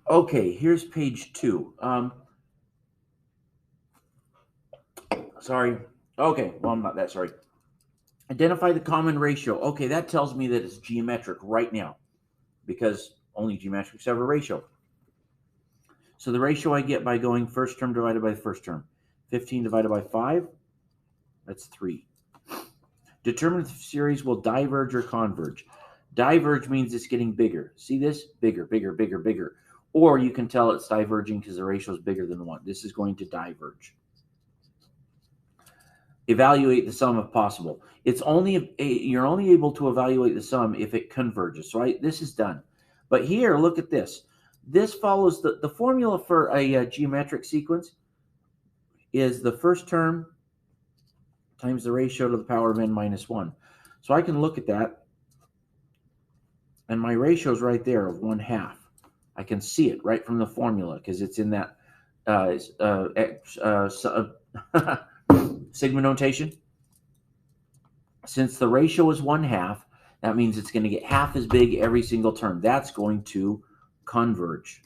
Okay, here's page 2. Sorry. Okay, well, I'm not that sorry. Identify the common ratio. Okay, that tells me that it's geometric right now because only geometrics have a ratio. So the ratio I get by going first term divided by the first term. 15 divided by 5, that's 3. Determine if the series will diverge or converge. Diverge means it's getting bigger. See this? Bigger, bigger, bigger, bigger. Or you can tell it's diverging because the ratio is bigger than 1. This is going to diverge. Evaluate the sum if possible. You're only able to evaluate the sum if it converges, right? This is done. But here, look at this. This follows the formula for a geometric sequence is the first term times the ratio to the power of n minus 1. So I can look at that, and my ratio is right there of 1/2. I can see it right from the formula because it's in that sigma notation. Since the ratio is 1/2, that means it's going to get half as big every single term. That's going to converge.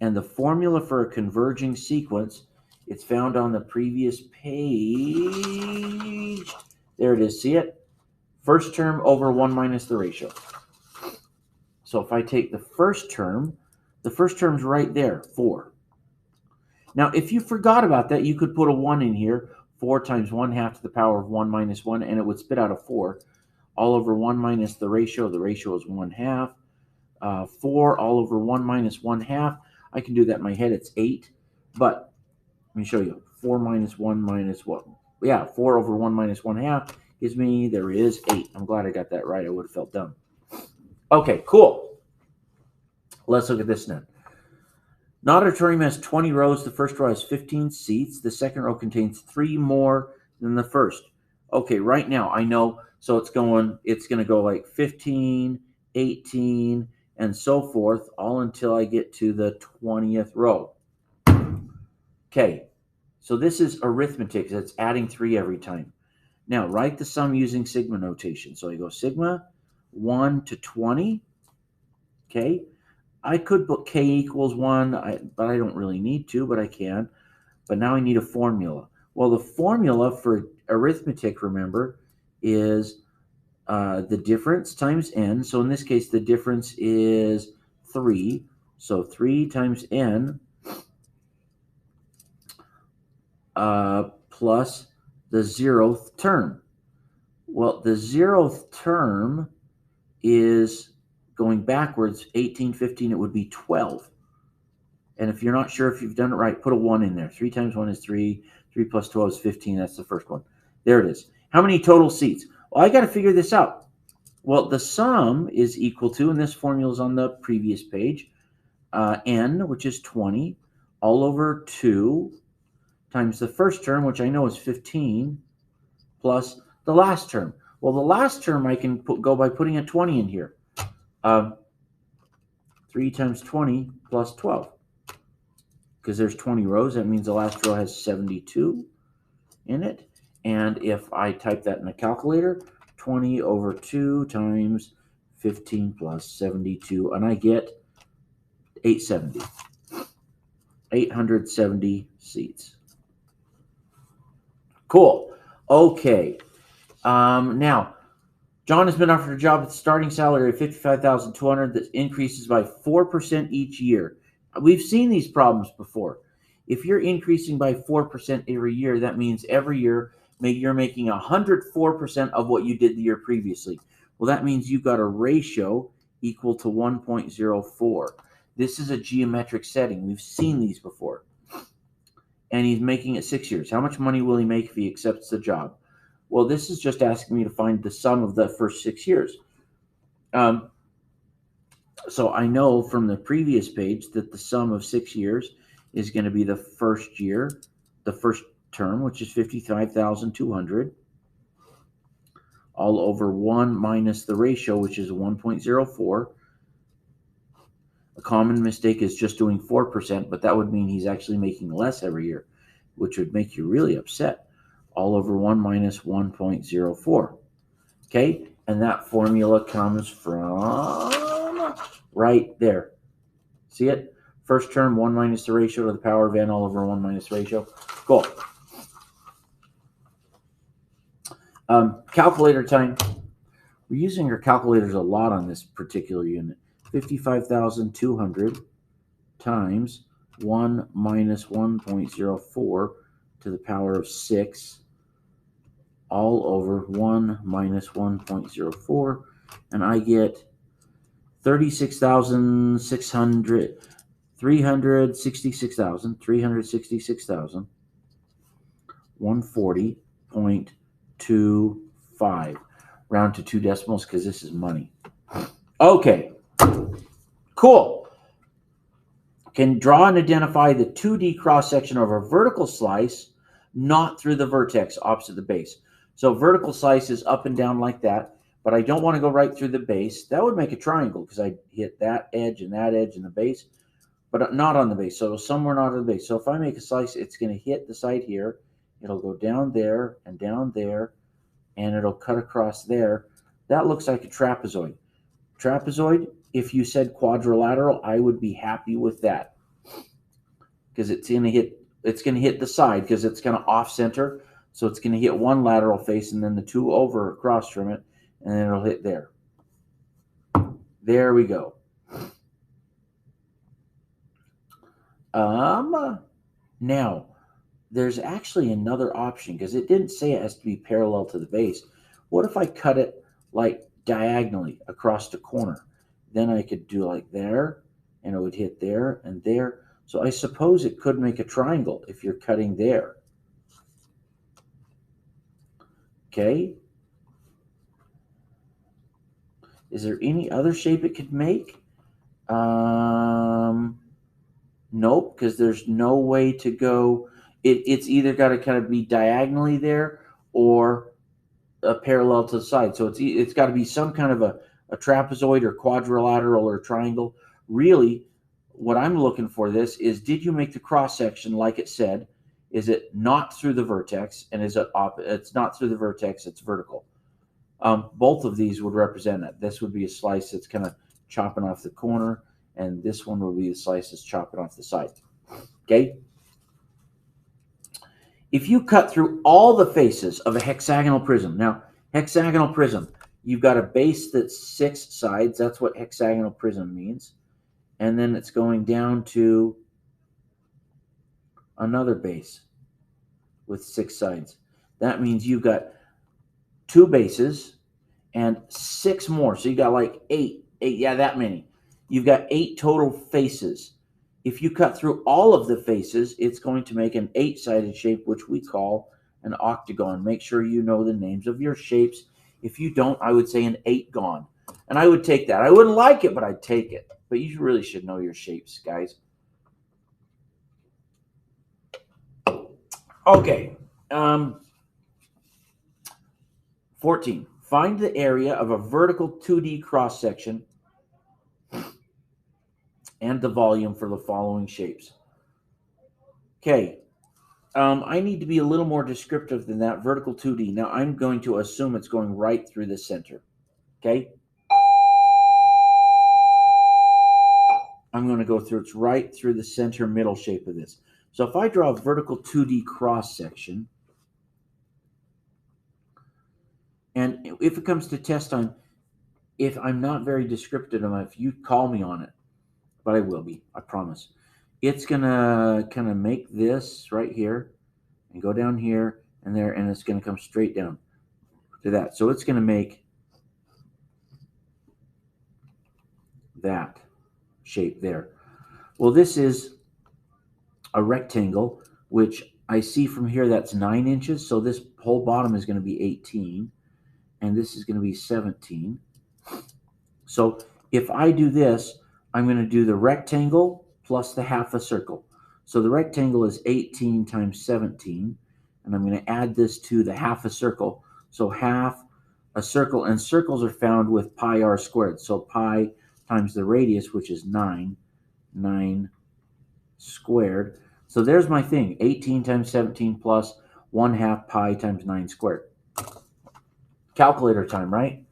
And the formula for a converging sequence, it's found on the previous page. There it is. See it? First term over 1 minus the ratio. So if I take the first term's right there, 4. Now, if you forgot about that, you could put a 1 in here. 4 times 1/2 to the power of 1 minus 1, and it would spit out a 4. All over 1 minus the ratio. The ratio is 1/2. 4 all over 1 minus 1/2. I can do that in my head. It's 8. But let me show you. 4 minus 1 minus what? Yeah, 4 over 1 minus 1/2 gives me, there is 8. I'm glad I got that right. I would have felt dumb. Okay, cool. Let's look at this now. An auditorium has 20 rows. The first row has 15 seats. The second row contains 3 more than the first. Okay, right now I know. So it's going to go like 15, 18, and so forth, all until I get to the 20th row. Okay, so this is arithmetic. It's adding 3 every time. Now, write the sum using sigma notation. So I go sigma 1 to 20. Okay, I could put k equals 1, but I don't really need to, but I can. But now I need a formula. Well, the formula for arithmetic, remember, is the difference times n. So in this case, the difference is 3. So 3 times n plus the 0th term. Well, the 0th term is going backwards, 18, 15, it would be 12. And if you're not sure if you've done it right, put a 1 in there. 3 times 1 is 3. 3 plus 12 is 15. That's the first one. There it is. How many total seats? Well, I got to figure this out. Well, the sum is equal to, and this formula is on the previous page, n, which is 20, all over 2 times the first term, which I know is 15, plus the last term. Well, the last term I can go by putting a 20 in here. 3 times 20 plus 12. Because there's 20 rows, that means the last row has 72 in it. And if I type that in a calculator, 20 over 2 times 15 plus 72, and I get 870. 870 seats. Cool. Okay. Now, John has been offered a job at the starting salary of $55,200 that increases by 4% each year. We've seen these problems before. If you're increasing by 4% every year, that means every year you're making 104% of what you did the year previously. Well, that means you've got a ratio equal to 1.04. This is a geometric setting. We've seen these before. And he's making it 6 years. How much money will he make if he accepts the job? Well, this is just asking me to find the sum of the first 6 years. So I know from the previous page that the sum of 6 years is going to be the first year, the first term, which is 55,200, all over 1 minus the ratio, which is 1.04. A common mistake is just doing 4%, but that would mean he's actually making less every year, which would make you really upset. All over 1 minus 1.04. Okay, and that formula comes from right there. See it? First term, 1 minus the ratio to the power of n all over 1 minus the ratio. Cool. Calculator time. We're using our calculators a lot on this particular unit. 55,200 times 1 minus 1.04 to the power of 6 all over 1 minus 1.04, and I get 36,600, 140.25. Round to 2 decimals because this is money. Okay, cool. Can draw and identify the 2D cross-section of a vertical slice, not through the vertex opposite the base. So vertical slice is up and down like that, but I don't want to go right through the base. That would make a triangle because I hit that edge and the base, but not on the base. So somewhere not on the base. So if I make a slice, it's going to hit the side here. It'll go down there, and it'll cut across there. That looks like a trapezoid. Trapezoid, if you said quadrilateral, I would be happy with that because it's going to hit the side because it's going to off center. So it's going to hit one lateral face and then the two over across from it, and then it'll hit there. There we go. Now, there's actually another option because it didn't say it has to be parallel to the base. What if I cut it like diagonally across the corner? Then I could do like there, and it would hit there and there. So I suppose it could make a triangle if you're cutting there. Okay. Is there any other shape it could make? Nope, because there's no way to go. It's either got to kind of be diagonally there or parallel to the side. So it's got to be some kind of a trapezoid or quadrilateral or triangle. Really, what I'm looking for this is, did you make the cross section like it said? Is it not through the vertex? And is it it's not through the vertex, it's vertical. Both of these would represent that. This would be a slice that's kind of chopping off the corner, and this one would be a slice that's chopping off the side. Okay? If you cut through all the faces of a hexagonal prism, now, hexagonal prism, you've got a base that's 6 sides. That's what hexagonal prism means. And then it's going down to another base with 6 sides. That means you've got 2 bases and 6 more. So you got like 8, yeah, that many. You've got 8 total faces. If you cut through all of the faces, it's going to make an 8-sided shape, which we call an octagon. Make sure you know the names of your shapes. If you don't, I would say an 8-gon. And I would take that. I wouldn't like it, but I'd take it. But you really should know your shapes, guys. Okay. 14. Find the area of a vertical 2D cross section and the volume for the following shapes. Okay. I need to be a little more descriptive than that. Vertical 2D. Now, I'm going to assume it's going right through the center. Okay? I'm going to go through, it's right through the center middle shape of this. So if I draw a vertical 2D cross section, and if it comes to test time, if I'm not very descriptive enough, you call me on it. But I will be, I promise. It's going to kind of make this right here and go down here and there, and it's going to come straight down to that. So it's going to make that shape there. Well, this is a rectangle, which I see from here that's 9 inches. So this whole bottom is going to be 18, and this is going to be 17. So if I do this, I'm going to do the rectangle plus the half a circle. So the rectangle is 18 times 17, and I'm going to add this to the half a circle. So half a circle, and circles are found with pi r squared. So pi times the radius, which is 9 squared. So there's my thing, 18 times 17 plus 1/2 pi times 9 squared. Calculator time, right?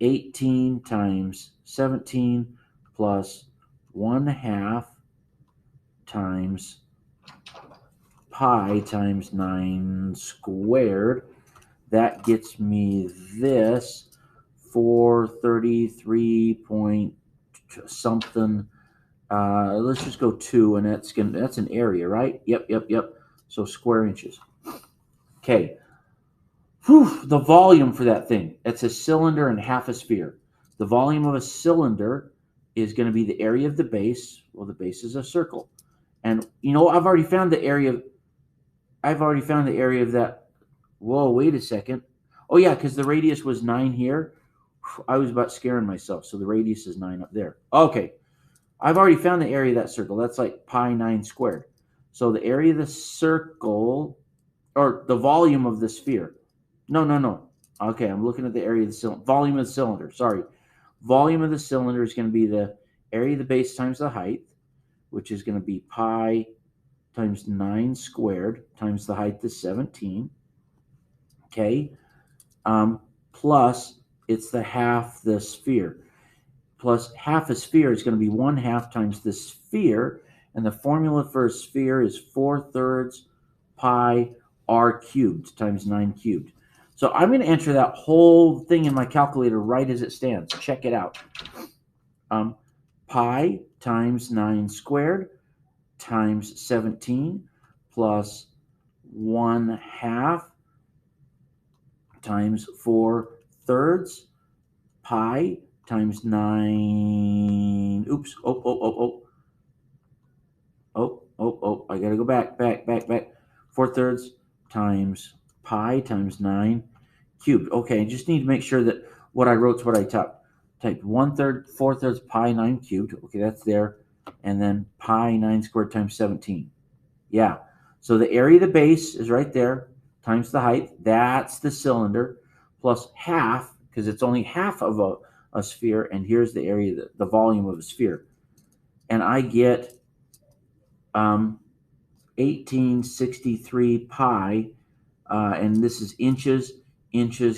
18 times 17 plus 1/2 times pi times 9 squared. That gets me this 433 point something. Let's just go 2, and that's an area, right? Yep. So square inches. Okay. Whew, the volume for that thing. It's a cylinder and half a sphere. The volume of a cylinder is going to be the area of the base. Well, the base is a circle. And you know, I've already found the area of that. Whoa, wait a second. Oh yeah, because the radius was 9 here. I was about scaring myself. So the radius is 9 up there. Okay. I've already found the area of that circle. That's like pi 9 squared. So the area of the circle, or the volume of the sphere. No. Okay, I'm looking at the area of the cylinder. Volume of the cylinder. Sorry. Volume of the cylinder is going to be the area of the base times the height, which is going to be pi times 9 squared times the height is 17. Okay. Plus, it's the half the sphere. Plus half a sphere is going to be 1/2 times the sphere. And the formula for a sphere is 4/3 pi r cubed times 9 cubed. So I'm going to enter that whole thing in my calculator right as it stands. Check it out. Pi times 9 squared times 17 plus 1/2 times 4/3 pi times 9. Oops. I got to go back. 4/3 times pi times 9 cubed. Okay, I just need to make sure that what I wrote is what I typed. 1/3, 4/3 pi 9 cubed. Okay, that's there. And then pi 9 squared times 17. Yeah. So the area of the base is right there times the height. That's the cylinder plus half, because it's only half of a sphere. And here's the area, the volume of a sphere. And I get 1863 pi, and this is inches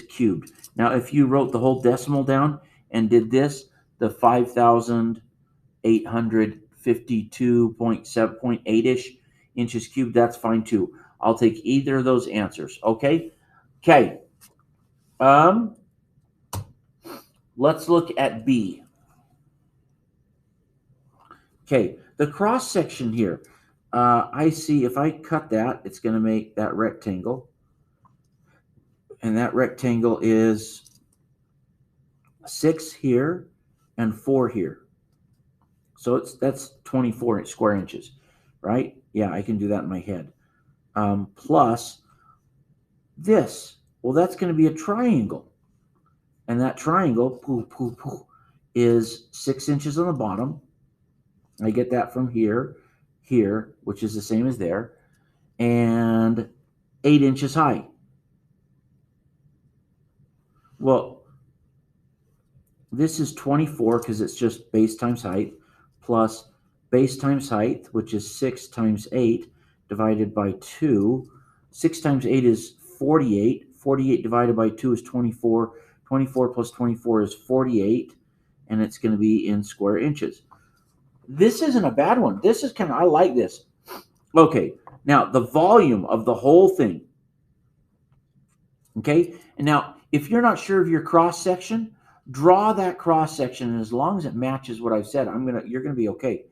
cubed. Now, if you wrote the whole decimal down and did this, the 5,852.7.8-ish inches cubed, that's fine too. I'll take either of those answers. Okay. Let's look at B. Okay, the cross section here. I see if I cut that, it's going to make that rectangle. And that rectangle is 6 here and 4 here. So that's 24 square inches, right? Yeah, I can do that in my head. Plus this. Well, that's going to be a triangle. And that triangle is 6 inches on the bottom. I get that from here, which is the same as there, and 8 inches high. Well, this is 24 because it's just base times height, plus base times height, which is 6 times 8 divided by 2. 6 times 8 is 48. 48 divided by 2 is 24. 24 plus 24 is 48, and it's going to be in square inches. This isn't a bad one. This is I like this. Okay, now the volume of the whole thing. Okay, and now if you're not sure of your cross section, draw that cross section, and as long as it matches what I've said, you're gonna be okay.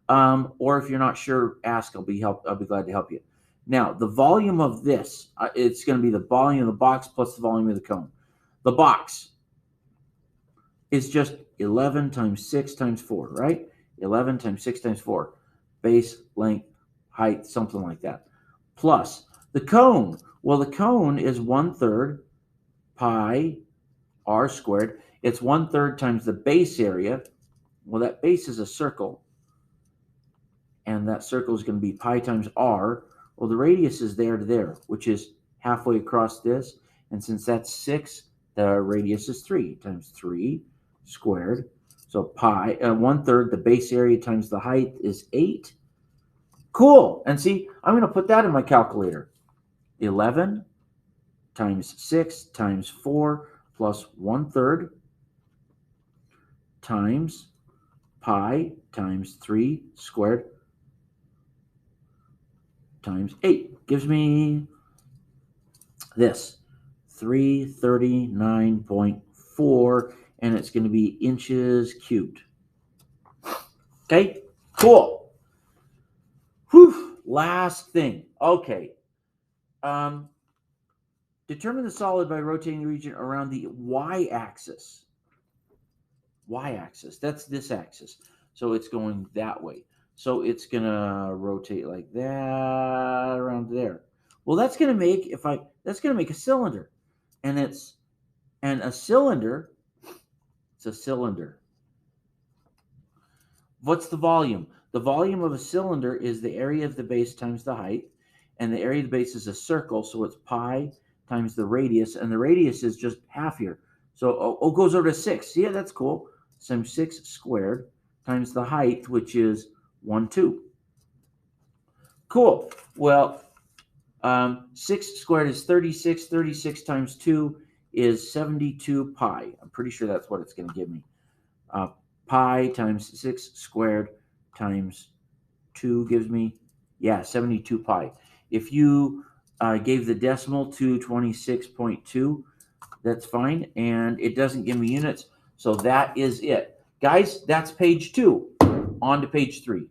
Or if you're not sure, ask. I'll be glad to help you. Now the volume of this, it's going to be the volume of the box plus the volume of the cone. The box is just 11 times 6 times 4, right? 11 times 6 times 4, base, length, height, something like that. Plus the cone. Well, the cone is 1/3 pi r squared. It's 1/3 times the base area. Well, that base is a circle, and that circle is going to be pi times r. Well, the radius is there to there, which is halfway across this. And since that's 6, the radius is 3 times 3 squared. So pi, 1/3, the base area times the height is 8. Cool. And see, I'm going to put that in my calculator. 11 times 6 times 4 plus 1/3 times pi times 3 squared times 8 gives me this, 339.4, and it's going to be inches cubed. Okay, cool. Whew, last thing. Okay. Determine the solid by rotating the region around the y-axis. Y-axis, that's this axis. So it's going that way. So it's going to rotate like that around there. Well, that's going to make, that's going to make a cylinder. And a cylinder, it's a cylinder. What's the volume? The volume of a cylinder is the area of the base times the height. And the area of the base is a circle, so it's pi times the radius. And the radius is just half here. So it goes over to 6. See, yeah, that's cool. So 6 squared times the height, which is 1, 2. Cool. Well, 6 squared is 36. 36 times 2 is 72 pi. I'm pretty sure that's what it's going to give me. Pi times 6 squared times 2 gives me, 72 pi. If you gave the decimal to 26.2, that's fine. And it doesn't give me units. So that is it. Guys, that's page 2. On to page 3.